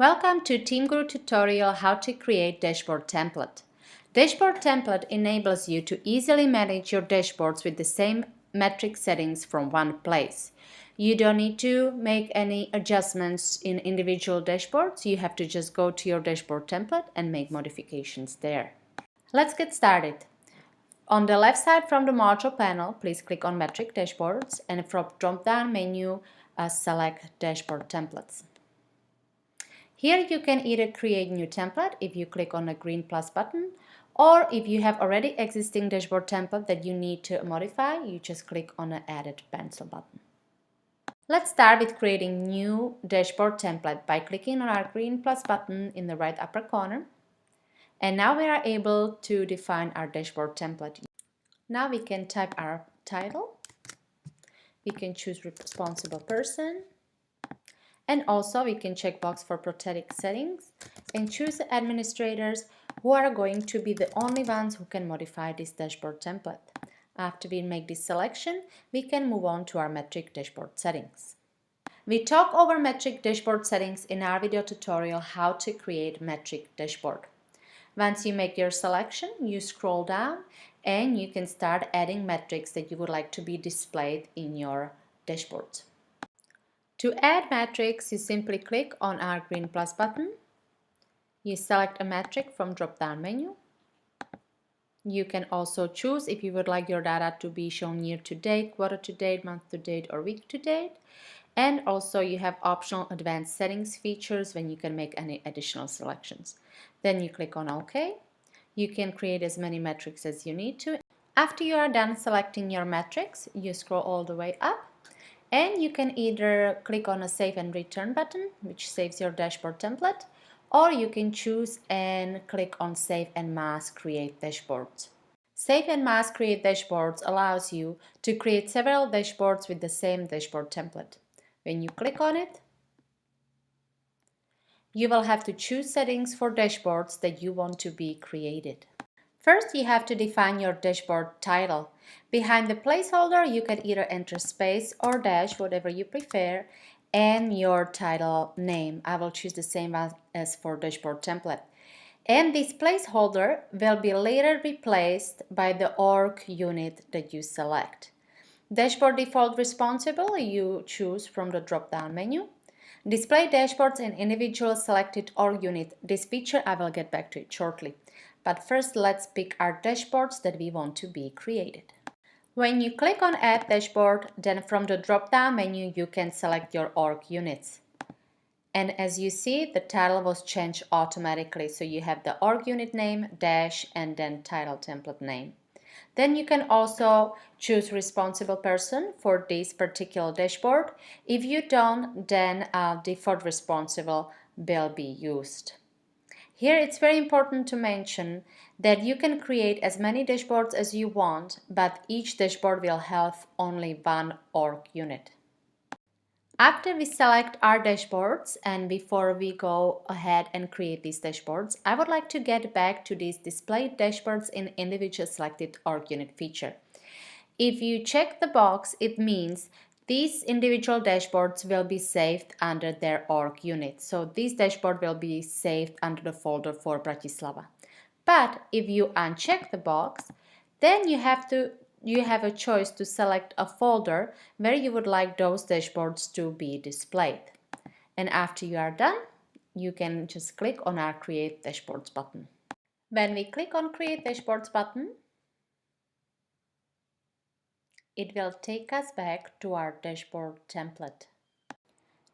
Welcome to TeamGuru tutorial how to create dashboard template. Dashboard template enables you to easily manage your dashboards with the same metric settings from one place. You don't need to make any adjustments in individual dashboards. You have to just go to your dashboard template and make modifications there. Let's get started. On the left side from the module panel, please click on metric dashboards and from drop-down menu, select dashboard templates. Here you can either create new template if you click on the green plus button, or if you have already existing dashboard template that you need to modify, you just click on the added pencil button. Let's start with creating new dashboard template by clicking on our green plus button in the right upper corner. And now we are able to define our dashboard template. Now we can type our title. We can choose responsible person. And also we can check box for protected settings and choose the administrators who are going to be the only ones who can modify this dashboard template. After we make this selection, we can move on to our metric dashboard settings. We talk over metric dashboard settings in our video tutorial how to create metric dashboard. Once you make your selection, you scroll down and you can start adding metrics that you would like to be displayed in your dashboard. To add metrics, you simply click on our green plus button. You select a metric from drop-down menu. You can also choose if you would like your data to be shown year to date, quarter to date, month to date, or week to date. And also you have optional advanced settings features when you can make any additional selections. Then you click on OK. You can create as many metrics as you need to. After you are done selecting your metrics, you scroll all the way up. And you can either click on a save and return button, which saves your dashboard template, or you can choose and click on save and mass create dashboards. Save and mass create dashboards allows you to create several dashboards with the same dashboard template. When you click on it, you will have to choose settings for dashboards that you want to be created. First, you have to define your dashboard title. Behind the placeholder, you can either enter space or dash, whatever you prefer, and your title name. I will choose the same as for dashboard template. And this placeholder will be later replaced by the org unit that you select. Dashboard default responsible, you choose from the drop-down menu. Display dashboards in individual selected org unit. This feature I will get back to it shortly. But first, let's pick our dashboards that we want to be created. When you click on Add Dashboard, then from the drop-down menu, you can select your org units. And as you see, the title was changed automatically. So you have the org unit name, dash, and then title template name. Then you can also choose responsible person for this particular dashboard. If you don't, then default responsible will be used. Here it's very important to mention that you can create as many dashboards as you want, but each dashboard will have only one org unit. After we select our dashboards and before we go ahead and create these dashboards, I would like to get back to these displayed dashboards in individual selected org unit feature. If you check the box, it means these individual dashboards will be saved under their org unit. So this dashboard will be saved under the folder for Bratislava. But if you uncheck the box, then you have a choice to select a folder where you would like those dashboards to be displayed. And after you are done, you can just click on our Create Dashboards button. When we click on Create Dashboards button, it will take us back to our dashboard template.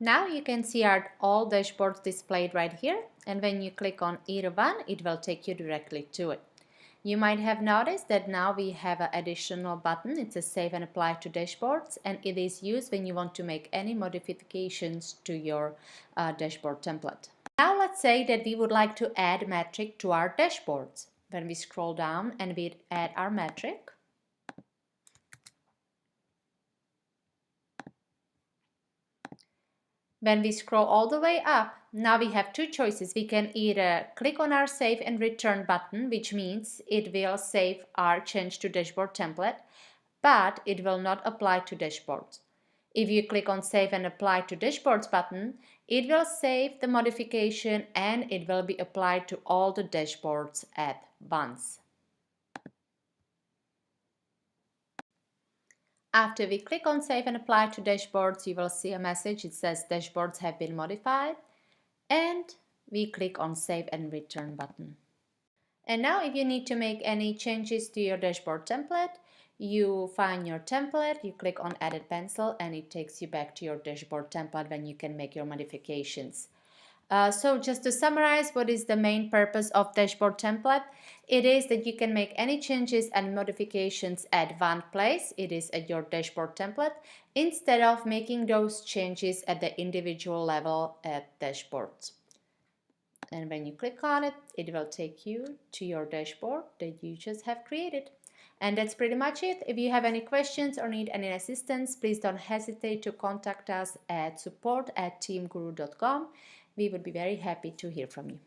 Now you can see all dashboards displayed right here, and when you click on either one, it will take you directly to it. You might have noticed that now we have an additional button. It's a Save and Apply to Dashboards, and it is used when you want to make any modifications to your dashboard template. Now let's say that we would like to add metric to our dashboards. When we scroll down and we add our metric, when we scroll all the way up, now we have two choices. We can either click on our Save and Return button, which means it will save our change to dashboard template, but it will not apply to dashboards. If you click on Save and Apply to Dashboards button, it will save the modification and it will be applied to all the dashboards at once. After we click on Save and Apply to Dashboards, you will see a message. It says Dashboards have been modified, and we click on Save and Return button. And now if you need to make any changes to your dashboard template, you find your template, you click on Edit Pencil, and it takes you back to your dashboard template when you can make your modifications. So just to summarize, what is the main purpose of dashboard template? It is that you can make any changes and modifications at one place. It is at your dashboard template instead of making those changes at the individual level at dashboards. And when you click on it, it will take you to your dashboard that you just have created. And that's pretty much it. If you have any questions or need any assistance, please don't hesitate to contact us at support@teamguru.com. We would be very happy to hear from you.